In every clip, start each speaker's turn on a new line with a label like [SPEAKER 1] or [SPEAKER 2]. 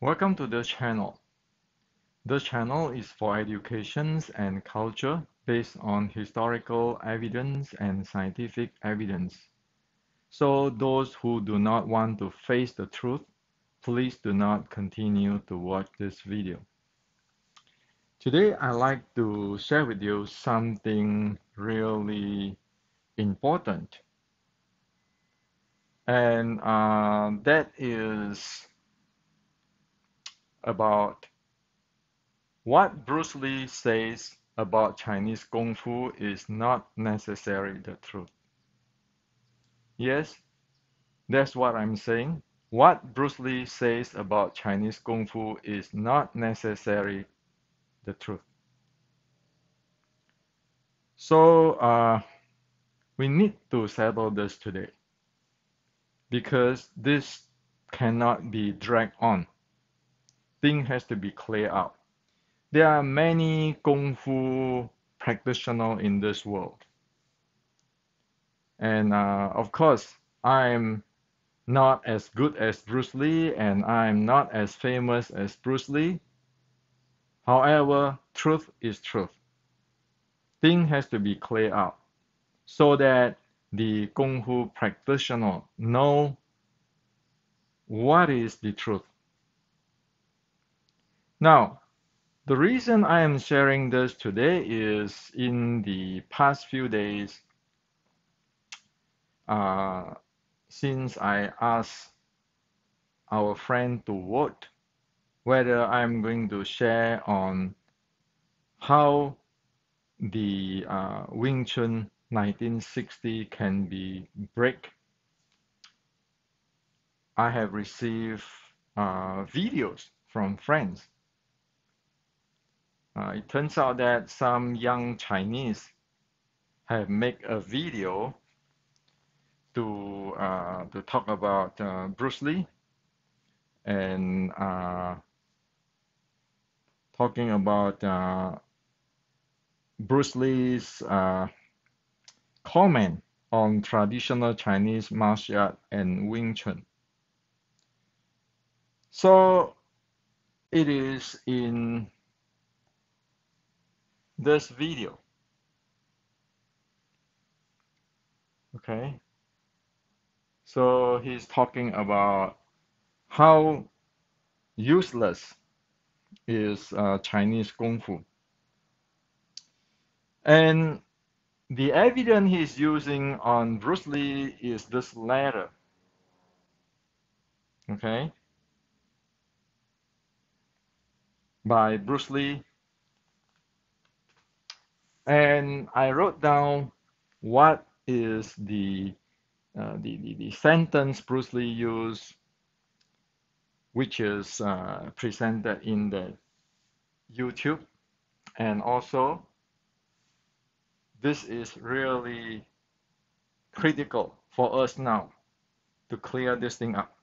[SPEAKER 1] Welcome to the channel. The channel is for education and culture based on historical evidence and scientific evidence. So those who do not want to face the truth, please do not continue to watch this video. Today I'd like to share with you something really important, and that is about what Bruce Lee says about Chinese Kung Fu is not necessarily the truth. Yes, that's what I'm saying. What Bruce Lee says about Chinese Kung Fu is not necessarily the truth. So we need to settle this today because this cannot be dragged on. Thing has to be cleared out. There are many Kung Fu practitioners in this world. And of course, I'm not as good as Bruce Lee and I'm not as famous as Bruce Lee. However, truth is truth. Thing has to be cleared out so that the Kung Fu practitioner know what is the truth. Now, the reason I am sharing this today is in the past few days, uh, since I asked our friend to vote whether I'm going to share on how the Wing Chun 1960 can be break. I have received videos from friends. It turns out that some young Chinese have made a video to talk about Bruce Lee and talking about Bruce Lee's comment on traditional Chinese martial art and Wing Chun. So it is in this video. Okay. So he's talking about how useless is Chinese Kung Fu. And the evidence he's using on Bruce Lee is this letter. Okay. By Bruce Lee. And I wrote down what is the sentence Bruce Lee used, which is presented in the YouTube. And also, this is really critical for us now to clear this thing up.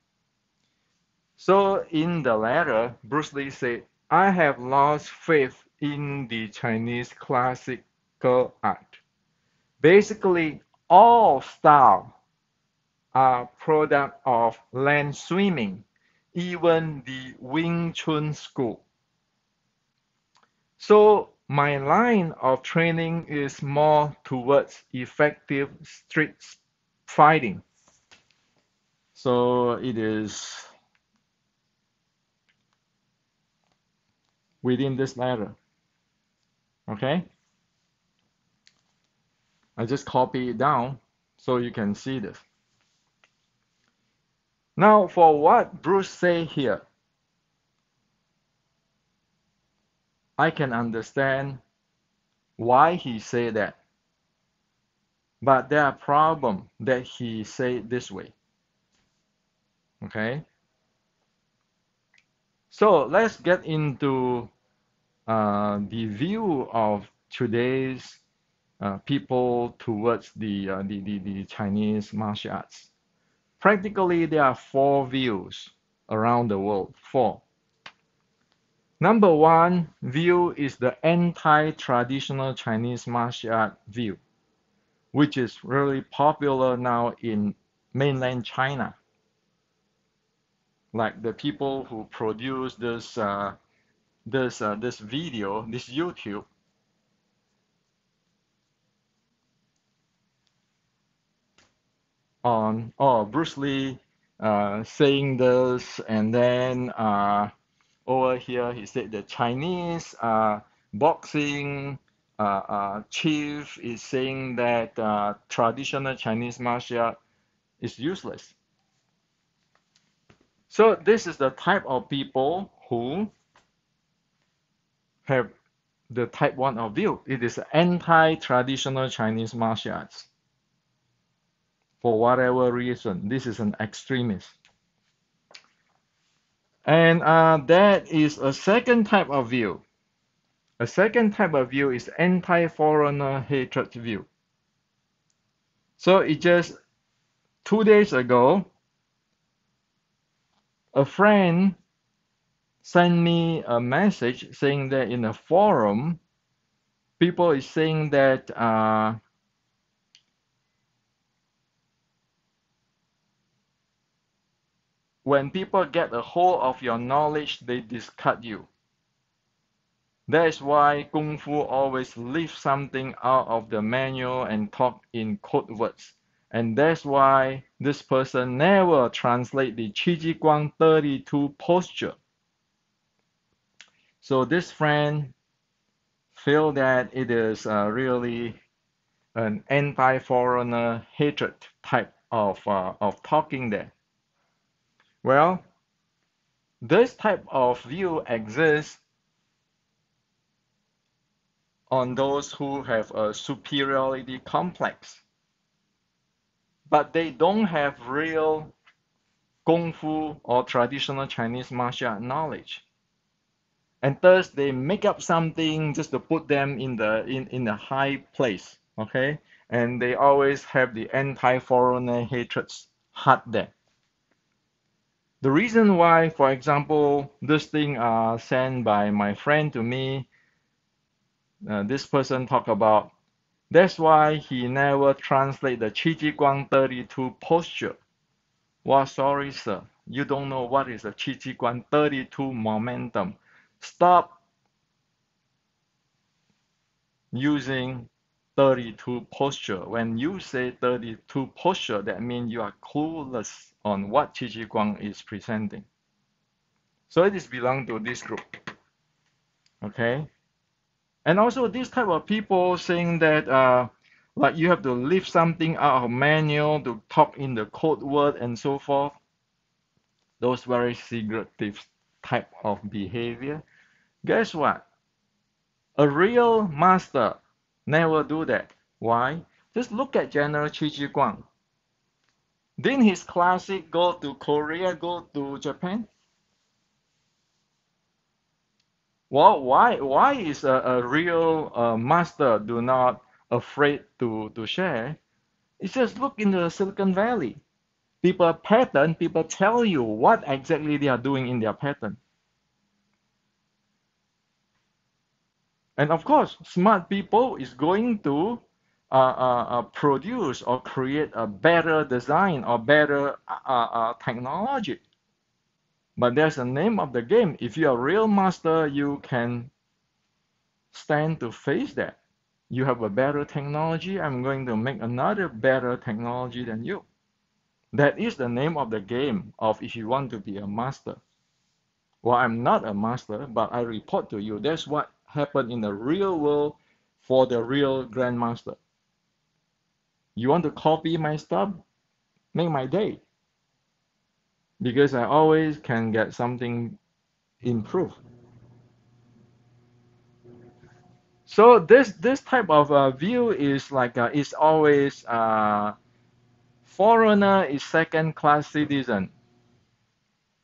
[SPEAKER 1] So in the letter, Bruce Lee said, I have lost faith in the Chinese classical art. Basically, all styles are product of land swimming, even the Wing Chun school. So my line of training is more towards effective street fighting. So it is within this letter. Okay? I just copy it down so you can see this. Now for what Bruce say here, I can understand why he say that. But there are problems that he say this way. Okay? So let's get into the view of today's people towards the Chinese martial arts. Practically, there are four views around the world. Four. Number one view is the anti-traditional Chinese martial art view, which is really popular now in mainland China. like the people who produce this video, this YouTube, on Bruce Lee saying this, and then over here he said the Chinese boxing chief is saying that traditional Chinese martial art is useless. So this is the type of people who have the type 1 of view. It is anti-traditional Chinese martial arts. For whatever reason, this is an extremist. And that is a second type of view. A second type of view is anti-foreigner hatred view. So it just 2 days ago, a friend sent me a message saying that in a forum, people is saying that when people get a hold of your knowledge, they discard you. That is why Kung Fu always leaves something out of the manual and talk in code words. And that's why this person never translate the Qi Ji Guang 32 posture. So this friend feel that it is really an anti-foreigner hatred type of talking there. Well, this type of view exists on those who have a superiority complex, but they don't have real Kung Fu or traditional Chinese martial art knowledge. And thus they make up something just to put them in the high place, okay? And they always have the anti-foreigner hatreds heart there. The reason why, for example, this thing sent by my friend to me, this person talk about, that's why he never translate the Qi Ji Guang 32 posture. Well, sorry, sir. You don't know what is a Qi Ji Guang 32 momentum. Stop using 32 posture. When you say 32 posture, that means you are clueless on what Qi Ji Guang is presenting. So it is belong to this group. Okay? And also this type of people saying that like you have to leave something out of manual to talk in the code word and so forth. Those very secretive type of behavior. Guess what? A real master never do that. Why? Just look at General Qi Ji Guang. Didn't his classic go to Korea, go to Japan? Well, why is a real master do not afraid to share? It's just look in the Silicon Valley. People pattern, people tell you what exactly they are doing in their pattern. And of course, smart people is going to produce or create a better design or better technology. But there's a name of the game. If you're a real master, you can stand to face that. You have a better technology, I'm going to make another better technology than you. That is the name of the game of if you want to be a master. Well, I'm not a master, but I report to you. That's what happened in the real world for the real grandmaster. You want to copy my stuff? Make my day. Because I always can get something improved. So this type of view is like is always foreigner is second class citizen.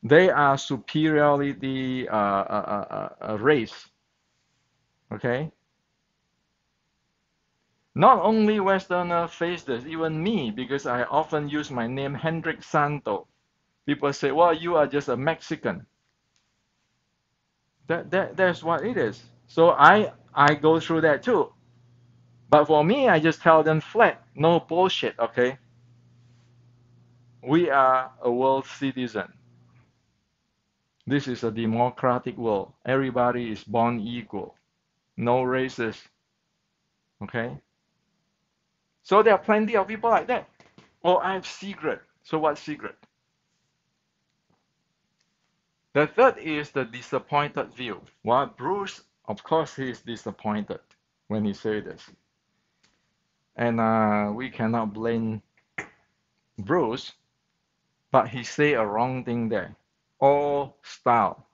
[SPEAKER 1] They are superiority race. Okay. Not only Westerner face this, even me, because I often use my name Hendrik Santo. People say, well, you are just a Mexican. That's what it is. So I go through that too. But for me, I just tell them flat, no bullshit, okay? We are a world citizen. This is a democratic world. Everybody is born equal. No races. Okay? So there are plenty of people like that. Oh, I have secret. So what secret? The third is the disappointed view. Well, Bruce, of course, he is disappointed when he says this. And we cannot blame Bruce, but he say a wrong thing there. All style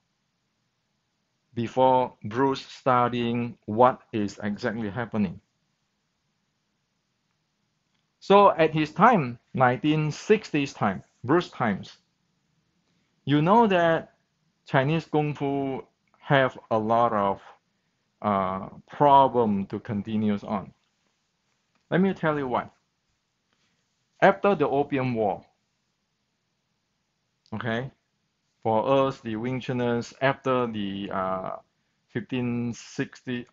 [SPEAKER 1] before Bruce studying what is exactly happening. So at his time, 1960s time, Bruce times, you know that Chinese Kung Fu have a lot of problem to continue on. Let me tell you why. After the Opium War, okay, for us, the Wing Chuners, after the 1850,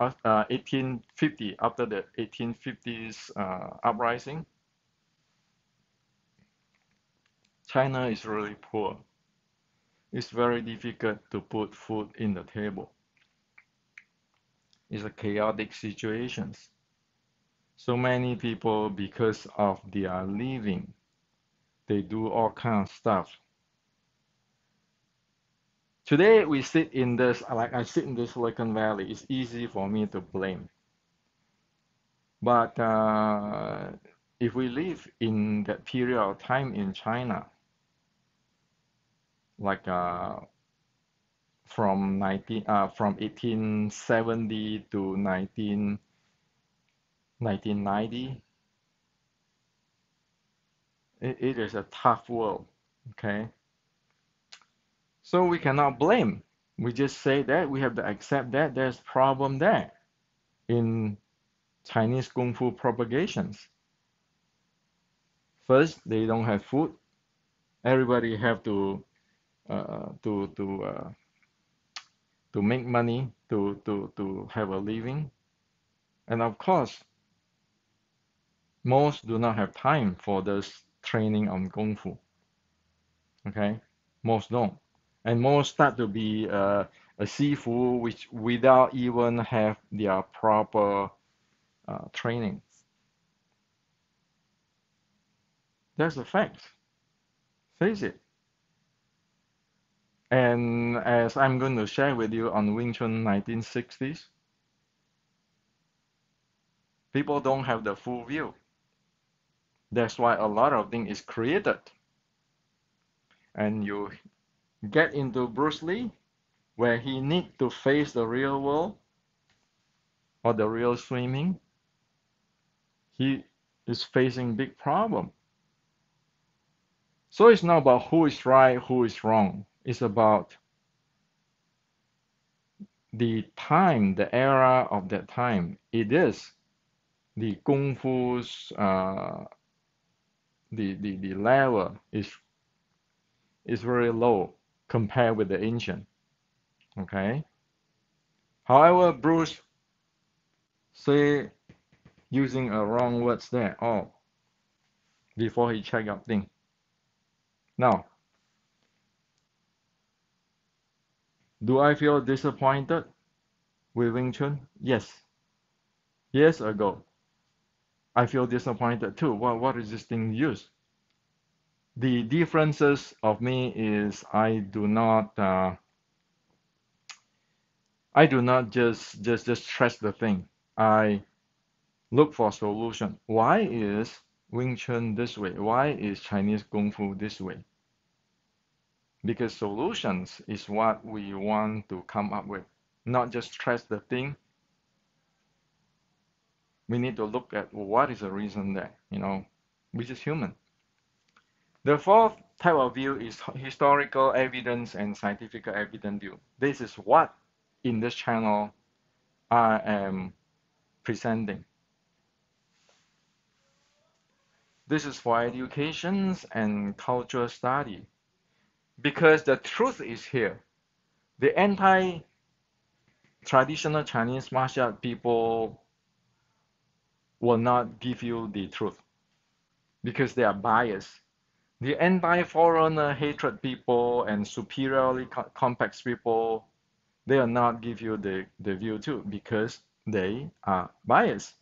[SPEAKER 1] after the 1850s uprising, China is really poor. It's very difficult to put food in the table. It's a chaotic situation. So many people, because of their living, they do all kinds of stuff. Today we sit in this, like I sit in this Silicon Valley. It's easy for me to blame. But if we live in that period of time in China, like from 1870 to 1990, it is a tough world. Okay, so we cannot blame. We just say that we have to accept that there's problem there in Chinese Kung Fu propagations. First, they don't have food. Everybody have to uh, to to uh, to make money to have a living, and of course, most do not have time for this training on Kung Fu. Okay, most don't, and most start to be a sifu which without even have their proper training. That's a fact. Face it. And as I'm going to share with you on Wing Chun 1960s, people don't have the full view. That's why a lot of things is created. And you get into Bruce Lee, where he need to face the real world or the real swimming, he is facing big problem. So it's not about who is right, who is wrong. It's about the time, the era of that time. It is the Kung Fu's the level is very low compared with the ancient. Okay. However, Bruce say using a wrong words there. Oh, before he check up thing. Now, do I feel disappointed with Wing Chun? Yes. Years ago, I feel disappointed too. What is this thing used? The differences of me is I do not just trust the thing. I look for solution. Why is Wing Chun this way? Why is Chinese Kung Fu this way? Because solutions is what we want to come up with, not just trust the thing. We need to look at what is the reason there, which is human. The fourth type of view is historical evidence and scientific evidence view. This is what in this channel I am presenting. This is for education and cultural study because the truth is here. The anti-traditional Chinese martial art people will not give you the truth because they are biased. The anti-foreigner hatred people and superiorly complex people, they will not give you the view too because they are biased.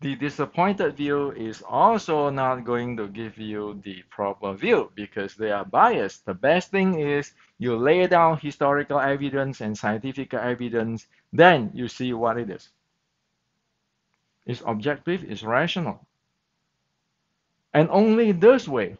[SPEAKER 1] The disappointed view is also not going to give you the proper view because they are biased. The best thing is you lay down historical evidence and scientific evidence, then you see what it is. It's objective, it's rational. And only this way,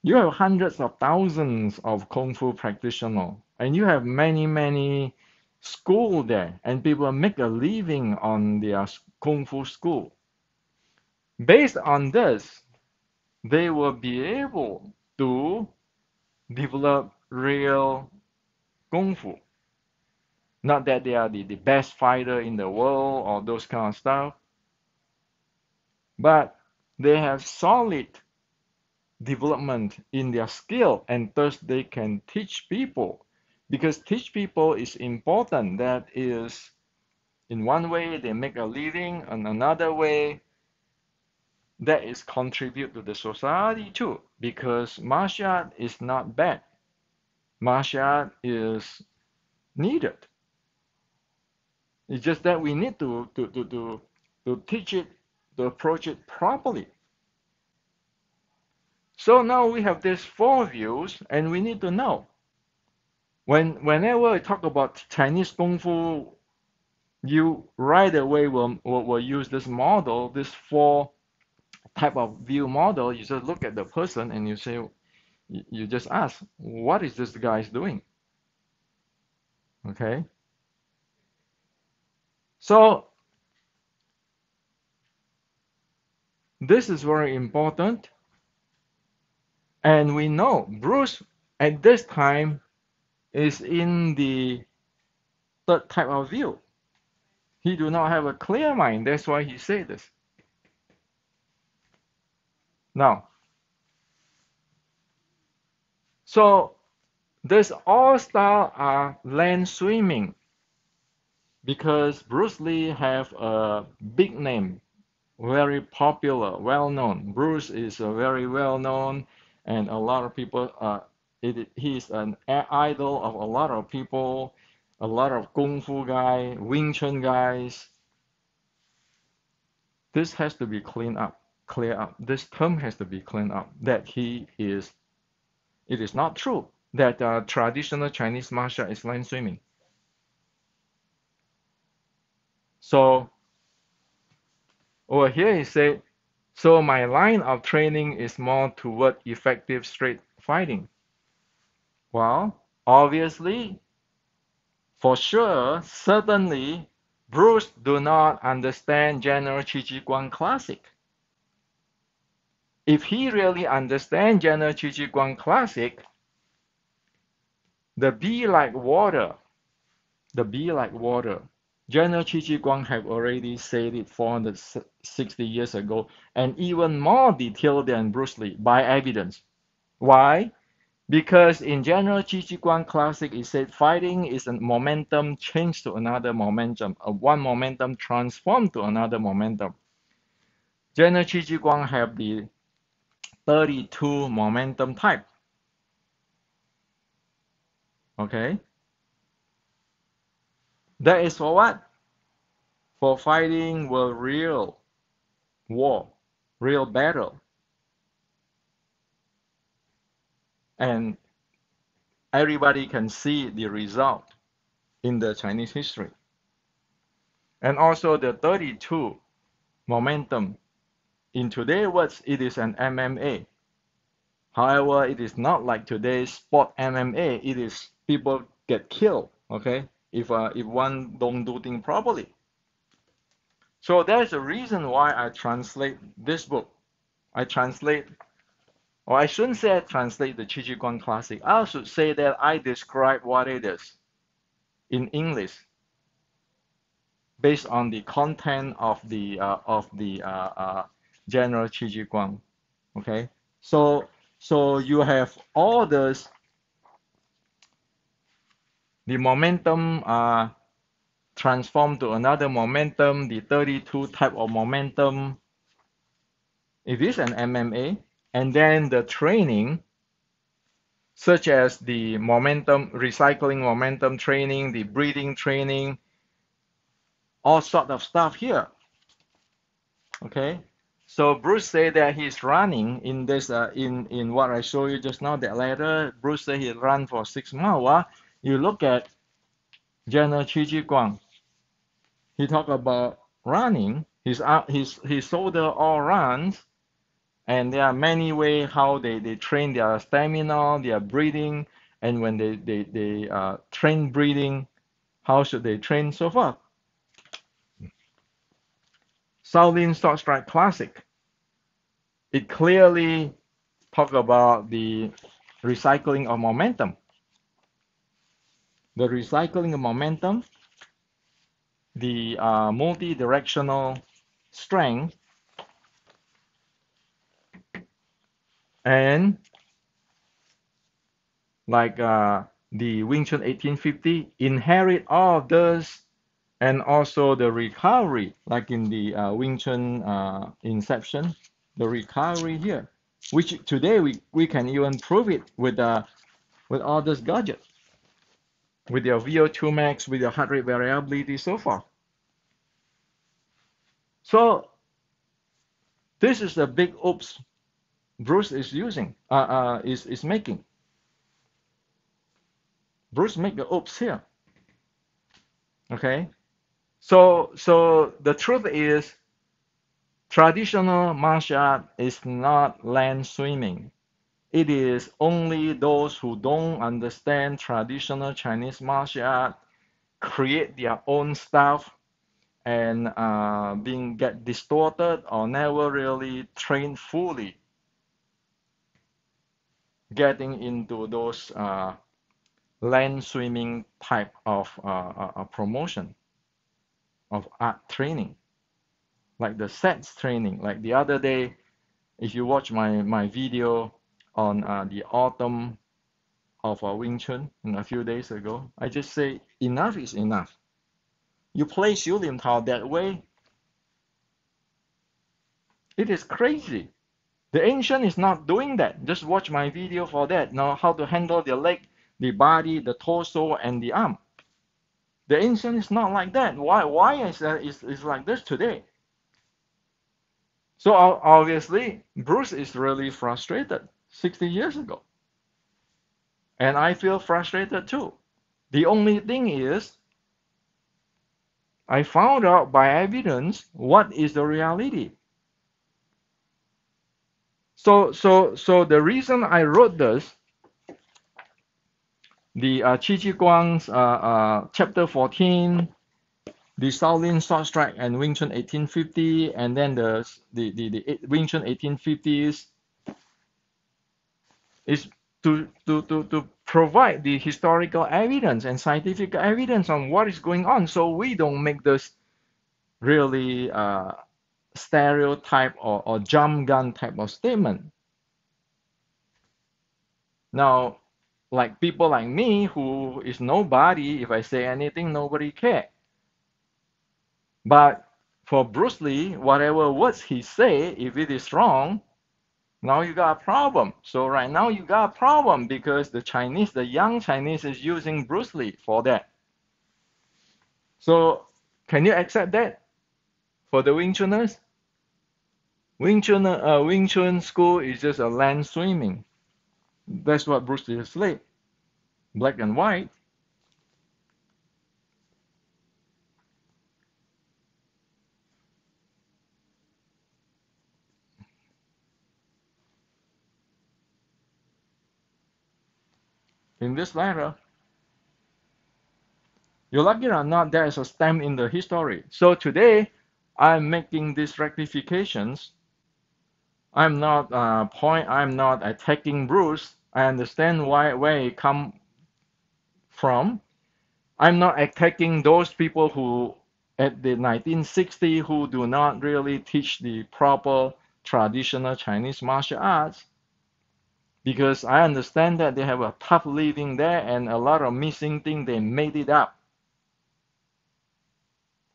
[SPEAKER 1] you have hundreds of thousands of Kung Fu practitioners, and you have many, many school there, and people make a living on their Kung Fu school. Based on this, they will be able to develop real Kung Fu. Not that they are the best fighter in the world or those kind of stuff, but they have solid development in their skill and thus they can teach people because teach people is important. That is, in one way they make a living, and another way that is contribute to the society too, because martial art is not bad. Martial art is needed. It's just that we need to teach it, to approach it properly. So now we have these four views, and we need to know whenever I talk about Chinese Kung Fu, you right away will use this model, this four type of view model. You just look at the person and you say, you just ask, what is this guy doing? Okay. So this is very important. And we know Bruce at this time is in the third type of view. He do not have a clear mind. That's why he said this. Now, so this all style are land swimming because Bruce Lee have a big name, very popular, well known. Bruce is a very well known, and a lot of people. He's an idol of a lot of people, a lot of kung fu guy, Wing Chun guys. This has to be cleaned up, clear up. This term has to be cleaned up. That he is. It is not true that traditional Chinese martial is land swimming. So over here he said, so my line of training is more toward effective straight fighting. Well, obviously, for sure, certainly, Bruce do not understand General Chi Chi Guan Classic. If he really understand General Chi Chi Guan Classic, the be like water, the be like water. General Chi Chi Guan have already said it 460 years ago, and even more detailed than Bruce Lee by evidence. Why? Because in general Chi Chi Guan Classic, it said fighting is a momentum change to another momentum, one momentum transformed to another momentum. General Chi Chi Guan have the 32 momentum type. Okay? That is for what? For fighting a real war, real battle. And everybody can see the result in the Chinese history. And also the 32 momentum. In today's words, it is an MMA. However, it is not like today's sport MMA. It is people get killed, okay, if one don't do things properly. So there's a reason why I translate this book. I translate, or I shouldn't say I translate the Chi Chi Guan Classic. I should say that I describe what it is in English based on the content of the general Chi Chi Guan. Okay, so you have all this. The momentum transformed to another momentum, the 32 type of momentum. It is an MMA. And then the training, such as the momentum, recycling momentum training, the breathing training, all sort of stuff here. Okay. So Bruce said that he's running in this in what I showed you just now, that letter. Bruce said he ran for 6 miles. Well, you look at General Chi Ji Guang. He talked about running. His soldier all runs, and there are many ways how they train their stamina, their breathing, and when they train breathing, how should they train so far. Shaolin Sword Strike Classic. It clearly talk about the recycling of momentum. The recycling of momentum, the multi-directional strength, and like the Wing Chun 1850 inherit all of this, and also the recovery, like in the Wing Chun Inception, the recovery here, which today we can even prove it with all this gadget, with your VO2 max, with your heart rate variability, so forth. So this is a big oops Bruce is using, is making. Bruce make the oops here. Okay, so the truth is, traditional martial art is not land swimming. It is only those who don't understand traditional Chinese martial art, create their own stuff, and being get distorted or never really trained fully, getting into those land swimming type of promotion of art training, like the sets training. Like the other day, if you watch my video on the autumn of Wing Chun a few days ago, I just say enough is enough. You play Xiu Lim Tao that way, it is crazy. The ancient is not doing that. Just watch my video for that. Now how to handle the leg, the body, the torso, and the arm. The ancient is not like that. Why is like this today? So obviously, Bruce is really frustrated 60 years ago. And I feel frustrated too. The only thing is, I found out by evidence what is the reality. So the reason I wrote this, the Qi Ji Guang's chapter 14, the Shaolin Sword Strike and Wing Chun 1850, and then the Wing Chun 1850s, is to provide the historical evidence and scientific evidence on what is going on, so we don't make this really stereotype or jump gun type of statement. Now, like people like me who is nobody, if I say anything, nobody care. But for Bruce Lee, whatever words he say, if it is wrong, now you got a problem. So right now you got a problem because the Chinese, the young Chinese is using Bruce Lee for that. So can you accept that for the Wing Chuners? Wing Chun school is just a land swimming. That's what Bruce Lee said. Black and white. In this letter, you like it or not, there is a stamp in the history. So today, I'm making these rectifications. I'm not I'm not attacking Bruce. I understand where he come from. I'm not attacking those people who, at the 1960s, who do not really teach the proper traditional Chinese martial arts, because I understand that they have a tough living there and a lot of missing things. They made it up.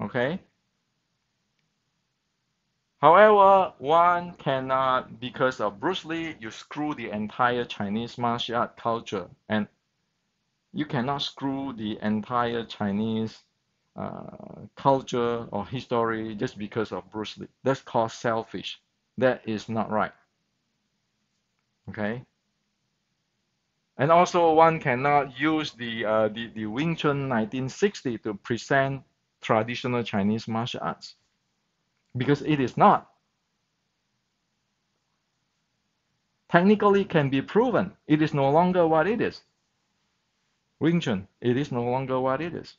[SPEAKER 1] Okay. However, one cannot, because of Bruce Lee, you screw the entire Chinese martial art culture, and you cannot screw the entire Chinese culture or history just because of Bruce Lee. That's called selfish. That is not right. Okay. And also, one cannot use the Wing Chun 1960 to present traditional Chinese martial arts because it is not. Technically, can be proven. It is no longer what it is. Wing Chun, it is no longer what it is.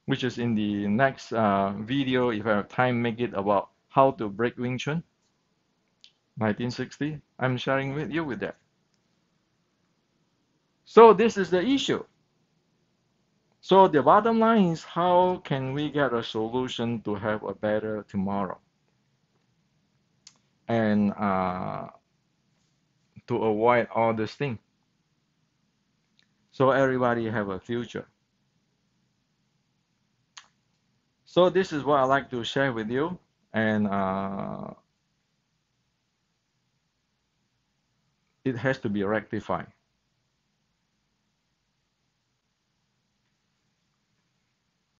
[SPEAKER 1] Which is in the next video, if I have time, make it about how to break Wing Chun 1960. I'm sharing with you with that. So this is the issue. So the bottom line is, how can we get a solution to have a better tomorrow and to avoid all this thing, so everybody have a future. So this is what I like to share with you, and it has to be rectified.